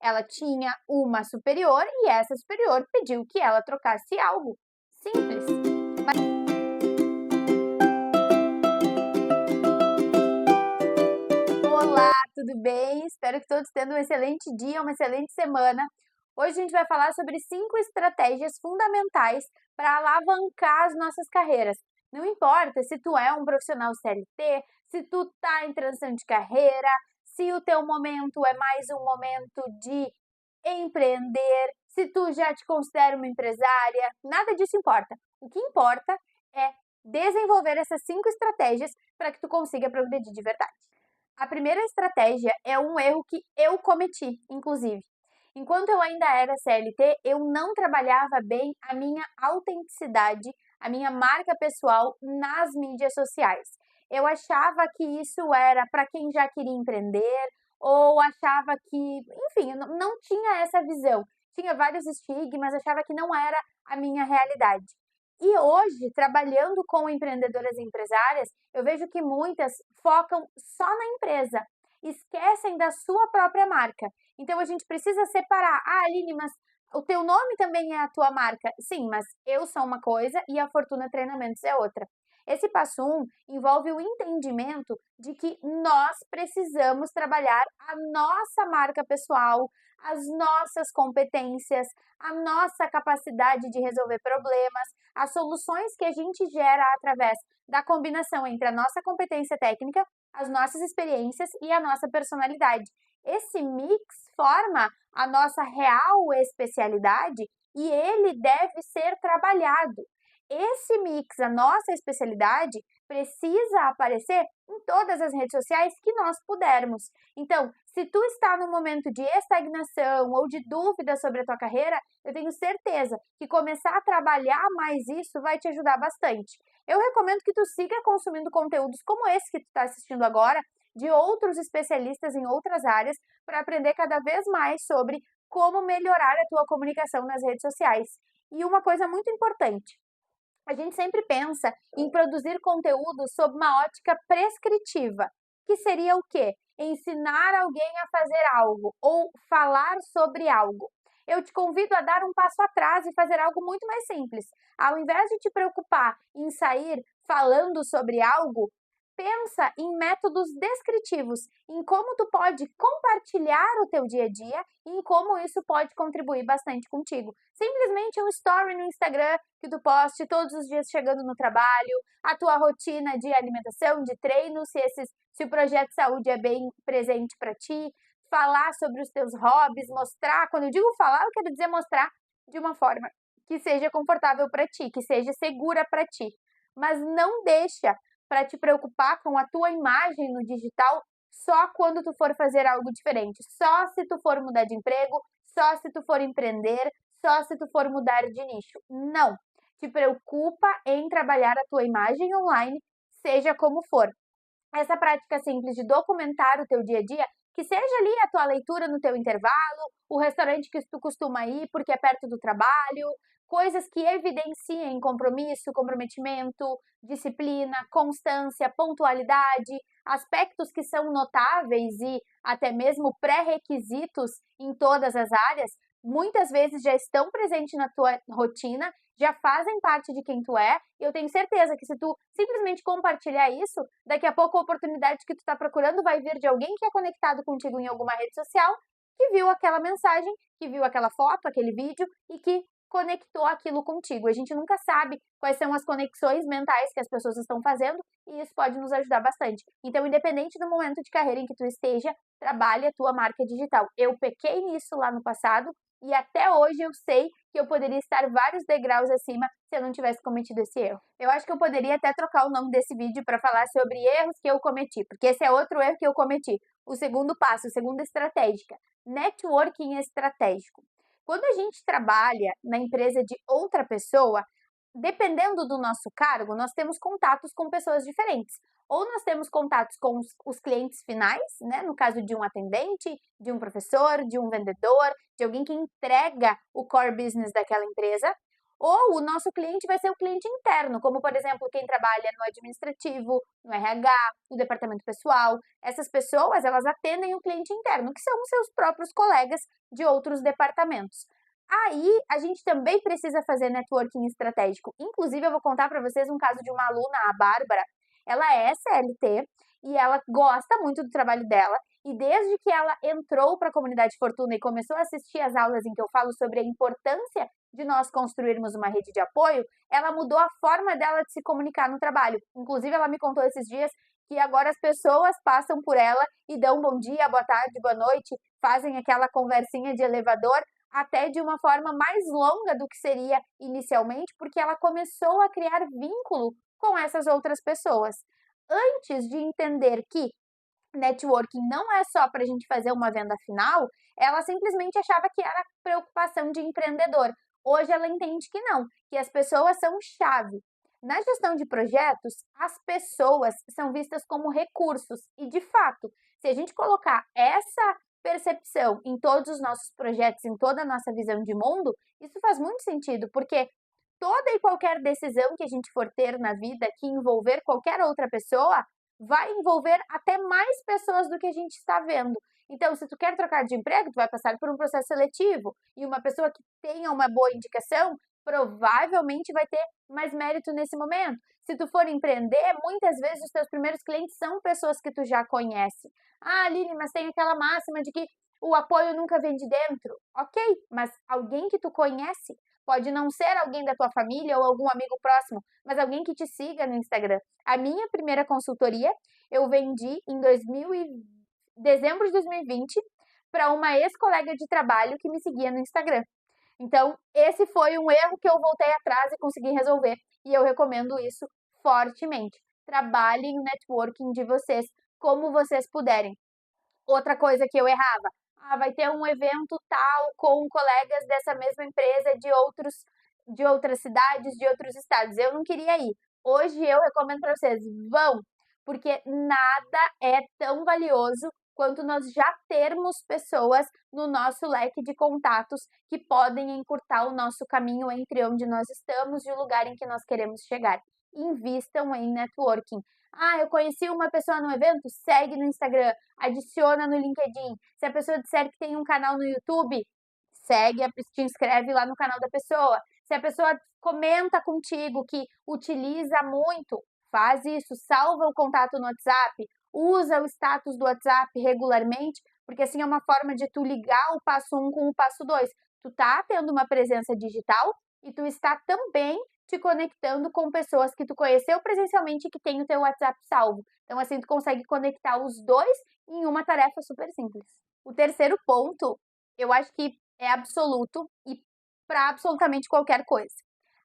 Ela tinha uma superior e essa superior pediu que ela trocasse algo. Simples. Olá, tudo bem? Espero que todos tenham um excelente dia, uma excelente semana. Hoje a gente vai falar sobre 5 estratégias fundamentais para alavancar as nossas carreiras. Não importa se tu é um profissional CLT, se tu está em transição de carreira, se o teu momento é mais um momento de empreender, se tu já te considera uma empresária, nada disso importa. O que importa é desenvolver essas 5 estratégias para que tu consiga progredir de verdade. A primeira estratégia é um erro que eu cometi, inclusive. Enquanto eu ainda era CLT, eu não trabalhava bem a minha autenticidade, a minha marca pessoal nas mídias sociais. Eu achava que isso era para quem já queria empreender, ou achava que, enfim, eu não tinha essa visão. Tinha vários estigmas, achava que não era a minha realidade. E hoje, trabalhando com empreendedoras e empresárias, eu vejo que muitas focam só na empresa, esquecem da sua própria marca. Então a gente precisa separar. Ah, Aline, mas o teu nome também é a tua marca. Sim, mas eu sou uma coisa e a Fortuna Treinamentos é outra. Esse passo 1 envolve o entendimento de que nós precisamos trabalhar a nossa marca pessoal, as nossas competências, a nossa capacidade de resolver problemas, as soluções que a gente gera através da combinação entre a nossa competência técnica, as nossas experiências e a nossa personalidade. Esse mix forma a nossa real especialidade e ele deve ser trabalhado. Esse mix, a nossa especialidade, precisa aparecer em todas as redes sociais que nós pudermos. Então, se tu está num momento de estagnação ou de dúvida sobre a tua carreira, eu tenho certeza que começar a trabalhar mais isso vai te ajudar bastante. Eu recomendo que tu siga consumindo conteúdos como esse que tu está assistindo agora, de outros especialistas em outras áreas, para aprender cada vez mais sobre como melhorar a tua comunicação nas redes sociais. E uma coisa muito importante, a gente sempre pensa em produzir conteúdo sob uma ótica prescritiva, que seria o quê? Ensinar alguém a fazer algo ou falar sobre algo. Eu te convido a dar um passo atrás e fazer algo muito mais simples. Ao invés de te preocupar em sair falando sobre algo, pensa em métodos descritivos, em como tu pode compartilhar o teu dia a dia e em como isso pode contribuir bastante contigo. Simplesmente um story no Instagram que tu poste todos os dias chegando no trabalho, a tua rotina de alimentação, de treino, se o projeto de saúde é bem presente para ti, falar sobre os teus hobbies, mostrar, quando eu digo falar, eu quero dizer mostrar de uma forma que seja confortável para ti, que seja segura para ti. Mas não deixa para te preocupar com a tua imagem no digital só quando tu for fazer algo diferente, só se tu for mudar de emprego, só se tu for empreender, só se tu for mudar de nicho. Não, te preocupa em trabalhar a tua imagem online, seja como for. Essa prática simples de documentar o teu dia a dia, que seja ali a tua leitura no teu intervalo, o restaurante que tu costuma ir porque é perto do trabalho, coisas que evidenciem compromisso, comprometimento, disciplina, constância, pontualidade, aspectos que são notáveis e até mesmo pré-requisitos em todas as áreas, muitas vezes já estão presentes na tua rotina, já fazem parte de quem tu é, e eu tenho certeza que se tu simplesmente compartilhar isso, daqui a pouco a oportunidade que tu está procurando vai vir de alguém que é conectado contigo em alguma rede social, que viu aquela mensagem, que viu aquela foto, aquele vídeo e que conectou aquilo contigo. A gente nunca sabe quais são as conexões mentais que as pessoas estão fazendo e isso pode nos ajudar bastante. Então, independente do momento de carreira em que tu esteja, trabalhe a tua marca digital. Eu pequei nisso lá no passado e até hoje eu sei que eu poderia estar vários degraus acima se eu não tivesse cometido esse erro. Eu acho que eu poderia até trocar o nome desse vídeo para falar sobre erros que eu cometi, porque esse é outro erro que eu cometi. O segundo passo, a segunda estratégica, networking estratégico. Quando a gente trabalha na empresa de outra pessoa, dependendo do nosso cargo, nós temos contatos com pessoas diferentes. Ou nós temos contatos com os clientes finais, né? No caso de um atendente, de um professor, de um vendedor, de alguém que entrega o core business daquela empresa. Ou o nosso cliente vai ser o cliente interno, como, por exemplo, quem trabalha no administrativo, no RH, no departamento pessoal. Essas pessoas, elas atendem o cliente interno, que são os seus próprios colegas de outros departamentos. Aí, a gente também precisa fazer networking estratégico. Inclusive, eu vou contar para vocês um caso de uma aluna, a Bárbara. Ela é CLT e ela gosta muito do trabalho dela. E desde que ela entrou para a Comunidade Fortuna e começou a assistir às aulas em que eu falo sobre a importância de nós construirmos uma rede de apoio, ela mudou a forma dela de se comunicar no trabalho. Inclusive, ela me contou esses dias que agora as pessoas passam por ela e dão bom dia, boa tarde, boa noite, fazem aquela conversinha de elevador, até de uma forma mais longa do que seria inicialmente, porque ela começou a criar vínculo com essas outras pessoas. Antes de entender que networking não é só para a gente fazer uma venda final, ela simplesmente achava que era preocupação de empreendedor. Hoje ela entende que não, que as pessoas são chave. Na gestão de projetos, as pessoas são vistas como recursos e, de fato, se a gente colocar essa percepção em todos os nossos projetos, em toda a nossa visão de mundo, isso faz muito sentido, porque toda e qualquer decisão que a gente for ter na vida que envolver qualquer outra pessoa, vai envolver até mais pessoas do que a gente está vendo. Então, se tu quer trocar de emprego, tu vai passar por um processo seletivo e uma pessoa que tenha uma boa indicação provavelmente vai ter mais mérito nesse momento. Se tu for empreender, muitas vezes os teus primeiros clientes são pessoas que tu já conhece. Ah, Aline, mas tem aquela máxima de que o apoio nunca vem de dentro. Ok, mas alguém que tu conhece pode não ser alguém da tua família ou algum amigo próximo, mas alguém que te siga no Instagram. A minha primeira consultoria eu vendi em dezembro de 2020 para uma ex-colega de trabalho que me seguia no Instagram. Então, esse foi um erro que eu voltei atrás e consegui resolver. E eu recomendo isso fortemente. Trabalhem o networking de vocês como vocês puderem. Outra coisa que eu errava, vai ter um evento tal com colegas dessa mesma empresa de outras cidades, de outros estados. Eu não queria ir. Hoje eu recomendo para vocês, vão, porque nada é tão valioso quanto nós já termos pessoas no nosso leque de contatos que podem encurtar o nosso caminho entre onde nós estamos e o lugar em que nós queremos chegar. Invistam em networking. Eu conheci uma pessoa no evento, segue no Instagram, adiciona no LinkedIn. Se a pessoa disser que tem um canal no YouTube, segue, te inscreve lá no canal da pessoa. Se a pessoa comenta contigo que utiliza muito, faz isso, salva o contato no WhatsApp, usa o status do WhatsApp regularmente, porque assim é uma forma de tu ligar o passo 1 com o passo 2. Tu tá tendo uma presença digital e tu está também te conectando com pessoas que tu conheceu presencialmente e que tem o teu WhatsApp salvo. Então, assim, tu consegue conectar os dois em uma tarefa super simples. O terceiro ponto, eu acho que é absoluto e para absolutamente qualquer coisa.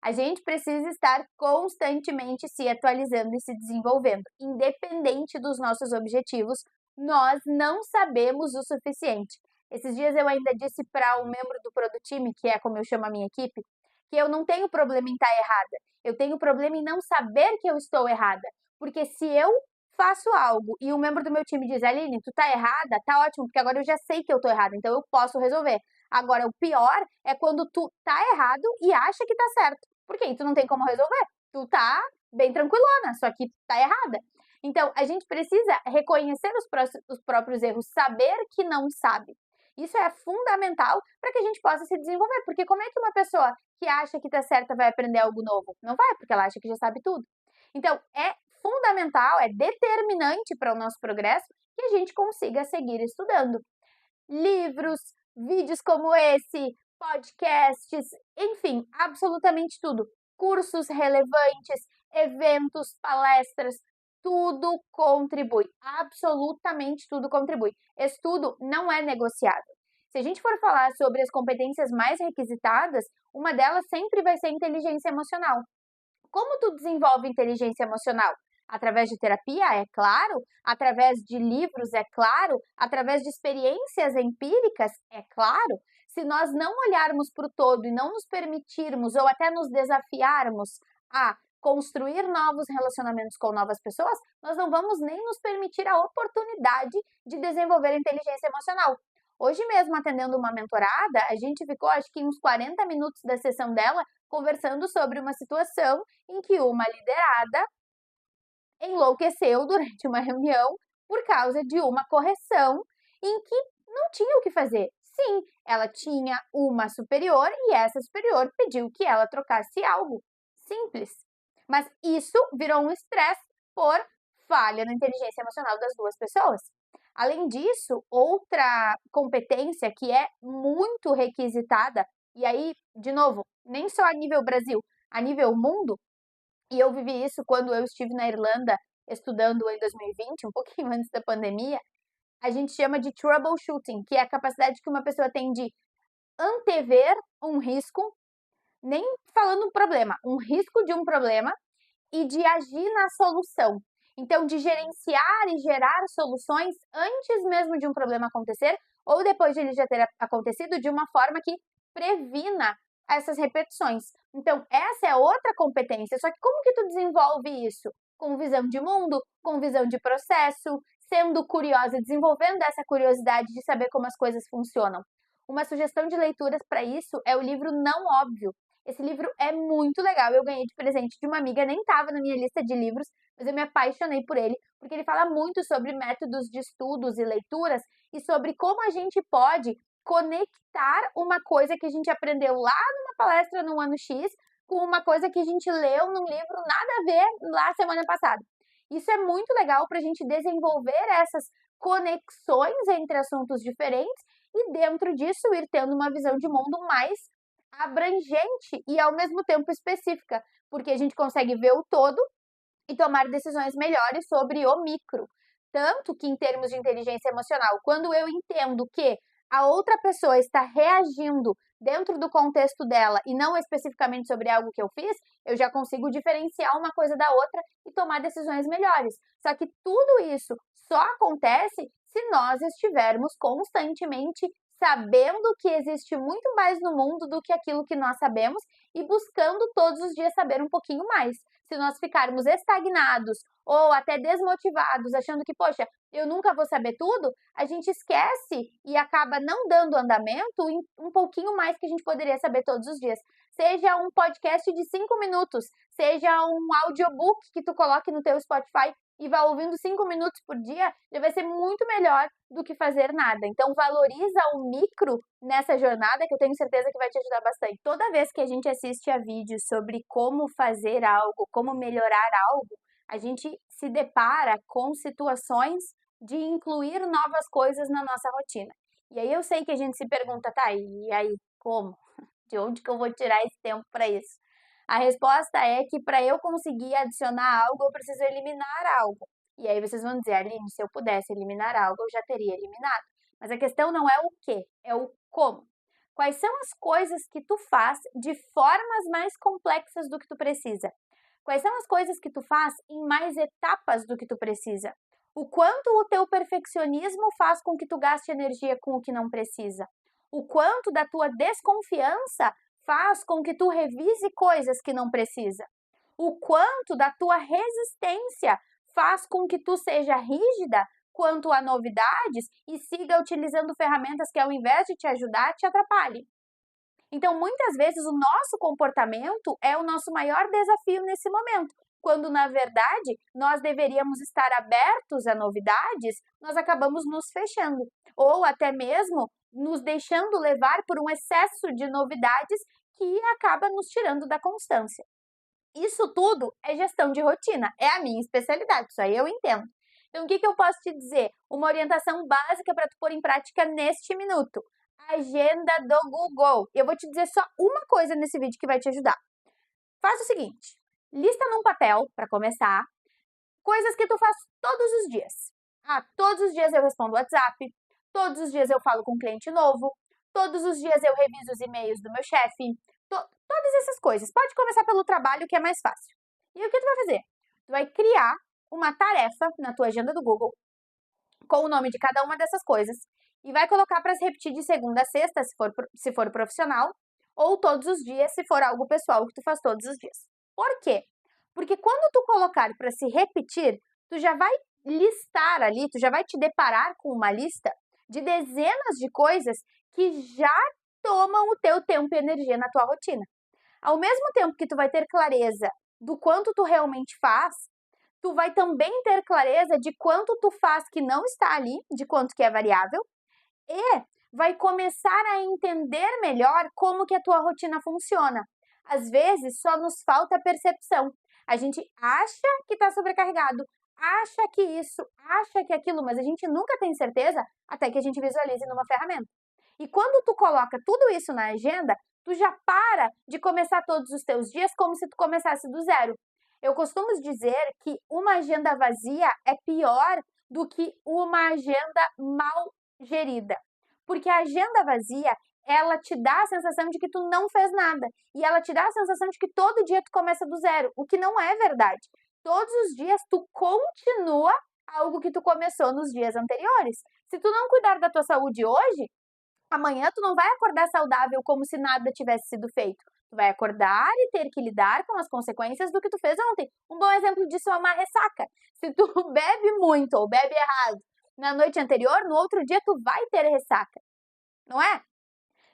A gente precisa estar constantemente se atualizando e se desenvolvendo. Independente dos nossos objetivos, nós não sabemos o suficiente. Esses dias eu ainda disse para um membro do Produtime, que é como eu chamo a minha equipe, que eu não tenho problema em estar errada. Eu tenho problema em não saber que eu estou errada. Porque se eu faço algo e um membro do meu time diz, Aline, tu tá errada, tá ótimo, porque agora eu já sei que eu tô errada, então eu posso resolver. Agora, o pior é quando tu tá errado e acha que tá certo. Porque aí tu não tem como resolver. Tu tá bem tranquilona, só que tá errada. Então, a gente precisa reconhecer os próprios erros, saber que não sabe. Isso é fundamental para que a gente possa se desenvolver, porque como é que uma pessoa que acha que está certa vai aprender algo novo? Não vai, porque ela acha que já sabe tudo. Então, é fundamental, é determinante para o nosso progresso que a gente consiga seguir estudando. Livros, vídeos como esse, podcasts, enfim, absolutamente tudo. Cursos relevantes, eventos, palestras, tudo contribui, absolutamente tudo contribui. Estudo não é negociável. Se a gente for falar sobre as competências mais requisitadas, uma delas sempre vai ser inteligência emocional. Como tu desenvolve inteligência emocional? Através de terapia, é claro, através de livros, é claro, através de experiências empíricas, é claro. Se nós não olharmos para o todo e não nos permitirmos ou até nos desafiarmos a construir novos relacionamentos com novas pessoas, nós não vamos nem nos permitir a oportunidade de desenvolver inteligência emocional. Hoje mesmo, atendendo uma mentorada, a gente ficou, acho que uns 40 minutos da sessão dela, conversando sobre uma situação em que uma liderada enlouqueceu durante uma reunião por causa de uma correção em que não tinha o que fazer. Sim, ela tinha uma superior e essa superior pediu que ela trocasse algo. Simples. Mas isso virou um estresse por falha na inteligência emocional das duas pessoas. Além disso, outra competência que é muito requisitada, e aí, de novo, nem só a nível Brasil, a nível mundo, e eu vivi isso quando eu estive na Irlanda estudando em 2020, um pouquinho antes da pandemia, a gente chama de troubleshooting, que é a capacidade que uma pessoa tem de antever um risco, nem falando um problema, um risco de um problema, e de agir na solução. Então, de gerenciar e gerar soluções antes mesmo de um problema acontecer ou depois de ele já ter acontecido, de uma forma que previna essas repetições. Então, essa é outra competência. Só que como que tu desenvolve isso? Com visão de mundo, com visão de processo, sendo curiosa, desenvolvendo essa curiosidade de saber como as coisas funcionam. Uma sugestão de leituras para isso é o livro Não Óbvio. Esse livro é muito legal, eu ganhei de presente de uma amiga, nem estava na minha lista de livros, mas eu me apaixonei por ele, porque ele fala muito sobre métodos de estudos e leituras e sobre como a gente pode conectar uma coisa que a gente aprendeu lá numa palestra no ano X com uma coisa que a gente leu num livro nada a ver lá semana passada. Isso é muito legal para a gente desenvolver essas conexões entre assuntos diferentes e dentro disso ir tendo uma visão de mundo mais abrangente e ao mesmo tempo específica, porque a gente consegue ver o todo e tomar decisões melhores sobre o micro. Tanto que, em termos de inteligência emocional, quando eu entendo que a outra pessoa está reagindo dentro do contexto dela e não especificamente sobre algo que eu fiz, eu já consigo diferenciar uma coisa da outra e tomar decisões melhores. Só que tudo isso só acontece se nós estivermos constantemente sabendo que existe muito mais no mundo do que aquilo que nós sabemos e buscando todos os dias saber um pouquinho mais. Se nós ficarmos estagnados ou até desmotivados, achando que, poxa, eu nunca vou saber tudo, a gente esquece e acaba não dando andamento em um pouquinho mais que a gente poderia saber todos os dias. Seja um podcast de 5 minutos, seja um audiobook que tu coloque no teu Spotify e vá ouvindo 5 minutos por dia, já vai ser muito melhor do que fazer nada. Então, valoriza o micro nessa jornada, que eu tenho certeza que vai te ajudar bastante. Toda vez que a gente assiste a vídeos sobre como fazer algo, como melhorar algo, a gente se depara com situações de incluir novas coisas na nossa rotina. E aí eu sei que a gente se pergunta, tá, e aí, como? De onde que eu vou tirar esse tempo para isso? A resposta é que para eu conseguir adicionar algo, eu preciso eliminar algo. E aí vocês vão dizer, Aline, se eu pudesse eliminar algo, eu já teria eliminado. Mas a questão não é o que, é o como. Quais são as coisas que tu faz de formas mais complexas do que tu precisa? Quais são as coisas que tu faz em mais etapas do que tu precisa? O quanto o teu perfeccionismo faz com que tu gaste energia com o que não precisa? O quanto da tua desconfiança faz com que tu revise coisas que não precisa? O quanto da tua resistência faz com que tu seja rígida quanto a novidades e siga utilizando ferramentas que, ao invés de te ajudar, te atrapalhem? Então, muitas vezes, o nosso comportamento é o nosso maior desafio nesse momento. Quando, na verdade, nós deveríamos estar abertos a novidades, nós acabamos nos fechando. Ou até mesmo nos deixando levar por um excesso de novidades que acaba nos tirando da constância. Isso tudo é gestão de rotina, é a minha especialidade, isso aí eu entendo. Então, o que eu posso te dizer? Uma orientação básica para tu pôr em prática neste minuto. Agenda do Google. Eu vou te dizer só uma coisa nesse vídeo que vai te ajudar. Faz o seguinte, lista num papel, para começar, coisas que tu faz todos os dias. Todos os dias eu respondo WhatsApp, todos os dias eu falo com um cliente novo, todos os dias eu reviso os e-mails do meu chefe, todas essas coisas. Pode começar pelo trabalho, que é mais fácil. E o que tu vai fazer? Tu vai criar uma tarefa na tua agenda do Google com o nome de cada uma dessas coisas e vai colocar para se repetir de segunda a sexta, se for profissional, ou todos os dias, se for algo pessoal que tu faz todos os dias. Por quê? Porque quando tu colocar para se repetir, tu já vai listar ali, tu já vai te deparar com uma lista de dezenas de coisas que já tomam o teu tempo e energia na tua rotina. Ao mesmo tempo que tu vai ter clareza do quanto tu realmente faz, tu vai também ter clareza de quanto tu faz que não está ali, de quanto que é variável, e vai começar a entender melhor como que a tua rotina funciona. Às vezes, só nos falta percepção. A gente acha que está sobrecarregado, acha que isso, acha que aquilo, mas a gente nunca tem certeza até que a gente visualize numa ferramenta. E quando tu coloca tudo isso na agenda, tu já para de começar todos os teus dias como se tu começasse do zero. Eu costumo dizer que uma agenda vazia é pior do que uma agenda mal gerida. Porque a agenda vazia, ela te dá a sensação de que tu não fez nada. E ela te dá a sensação de que todo dia tu começa do zero, o que não é verdade. Todos os dias tu continua algo que tu começou nos dias anteriores. Se tu não cuidar da tua saúde hoje, amanhã tu não vai acordar saudável como se nada tivesse sido feito. Tu vai acordar e ter que lidar com as consequências do que tu fez ontem. Um bom exemplo disso é uma ressaca. Se tu bebe muito ou bebe errado na noite anterior, no outro dia tu vai ter ressaca, não é?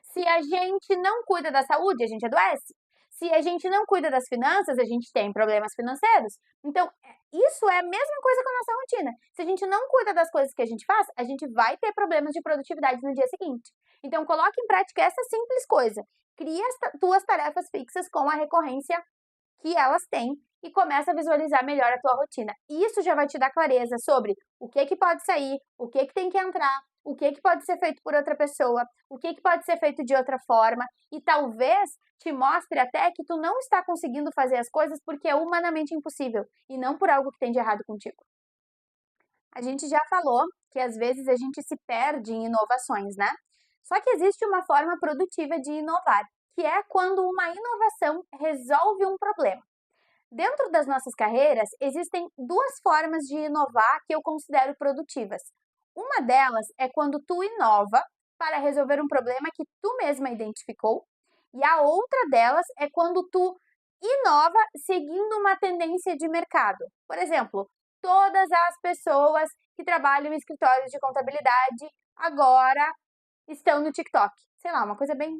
Se a gente não cuida da saúde, a gente adoece. Se a gente não cuida das finanças, a gente tem problemas financeiros. Então, isso é a mesma coisa com a nossa rotina. Se a gente não cuida das coisas que a gente faz, a gente vai ter problemas de produtividade no dia seguinte. Então, coloque em prática essa simples coisa. Cria as tuas tarefas fixas com a recorrência que elas têm e começa a visualizar melhor a tua rotina. Isso já vai te dar clareza sobre o que pode sair, o que tem que entrar, o que pode ser feito por outra pessoa, o que pode ser feito de outra forma, e talvez te mostre até que tu não está conseguindo fazer as coisas porque é humanamente impossível e não por algo que tem de errado contigo. A gente já falou que às vezes a gente se perde em inovações, né? Só que existe uma forma produtiva de inovar, que é quando uma inovação resolve um problema. Dentro das nossas carreiras, existem duas formas de inovar que eu considero produtivas. Uma delas é quando tu inova para resolver um problema que tu mesma identificou, e a outra delas é quando tu inova seguindo uma tendência de mercado. Por exemplo, todas as pessoas que trabalham em escritórios de contabilidade agora estão no TikTok. Sei lá, uma coisa bem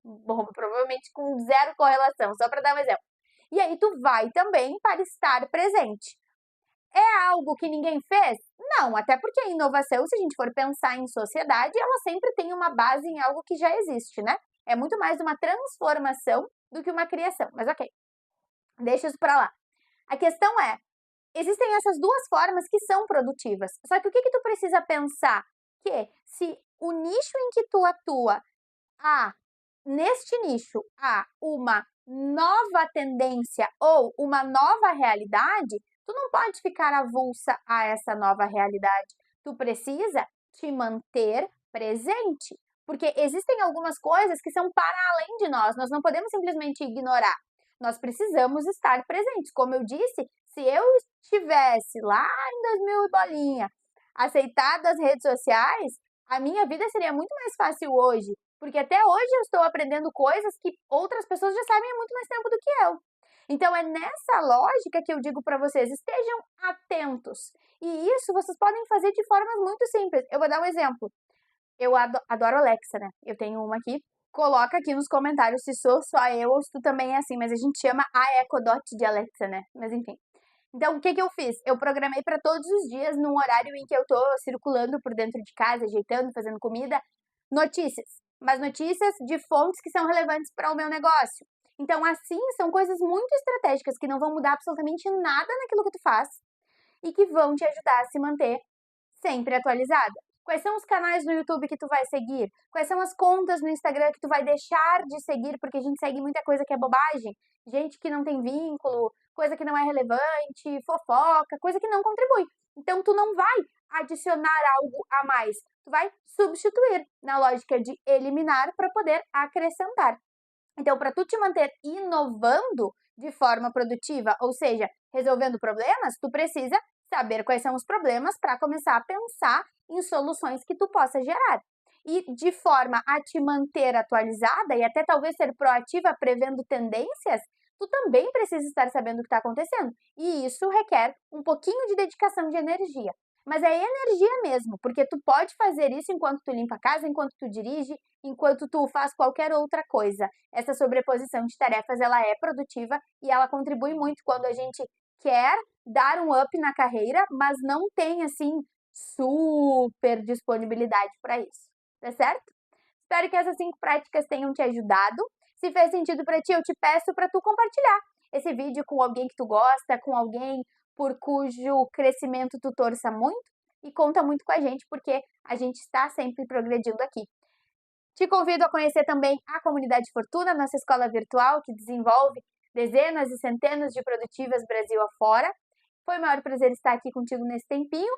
boba, provavelmente com zero correlação, só para dar um exemplo. E aí tu vai também para estar presente. É algo que ninguém fez? Não, até porque a inovação, se a gente for pensar em sociedade, ela sempre tem uma base em algo que já existe, né? É muito mais uma transformação do que uma criação. Mas ok, deixa isso para lá. A questão é, existem essas duas formas que são produtivas. Só que o que tu precisa pensar? Que se o nicho em que tu atua, neste nicho, há uma nova tendência ou uma nova realidade, tu não pode ficar avulsa a essa nova realidade. Tu precisa te manter presente, porque existem algumas coisas que são para além de nós, nós não podemos simplesmente ignorar. Nós precisamos estar presentes. Como eu disse, se eu estivesse lá em 2000 e bolinha, aceitado as redes sociais, a minha vida seria muito mais fácil hoje, porque até hoje eu estou aprendendo coisas que outras pessoas já sabem há muito mais tempo do que eu. Então é nessa lógica que eu digo para vocês, estejam atentos. E isso vocês podem fazer de formas muito simples. Eu vou dar um exemplo. Eu adoro Alexa, né? Eu tenho uma aqui. Coloca aqui nos comentários se sou só eu ou se tu também é assim, mas a gente chama a Echo Dot de Alexa, né? Mas enfim. Então, o que eu fiz? Eu programei para todos os dias, num horário em que eu tô circulando por dentro de casa, ajeitando, fazendo comida, notícias. Mas notícias de fontes que são relevantes para o meu negócio. Então, assim, são coisas muito estratégicas que não vão mudar absolutamente nada naquilo que tu faz e que vão te ajudar a se manter sempre atualizada. Quais são os canais no YouTube que tu vai seguir? Quais são as contas no Instagram que tu vai deixar de seguir porque a gente segue muita coisa que é bobagem? Gente que não tem vínculo, coisa que não é relevante, fofoca, coisa que não contribui. Então, tu não vai adicionar algo a mais. Tu vai substituir na lógica de eliminar para poder acrescentar. Então, para tu te manter inovando de forma produtiva, ou seja, resolvendo problemas, tu precisa saber quais são os problemas para começar a pensar em soluções que tu possa gerar. E de forma a te manter atualizada e até talvez ser proativa prevendo tendências, tu também precisa estar sabendo o que está acontecendo. E isso requer um pouquinho de dedicação de energia. mas é energia mesmo, porque tu pode fazer isso enquanto tu limpa a casa, enquanto tu dirige, enquanto tu faz qualquer outra coisa. Essa sobreposição de tarefas, ela é produtiva e ela contribui muito quando a gente quer dar um up na carreira, mas não tem, assim, super disponibilidade para isso, tá certo? Espero que essas 5 práticas tenham te ajudado. Se fez sentido para ti, eu te peço para tu compartilhar esse vídeo com alguém que tu gosta, com alguém por cujo crescimento tu torça muito e conta muito com a gente, porque a gente está sempre progredindo aqui. Te convido a conhecer também a Comunidade Fortuna, nossa escola virtual que desenvolve dezenas e centenas de produtivas Brasil afora. Foi um maior prazer estar aqui contigo nesse tempinho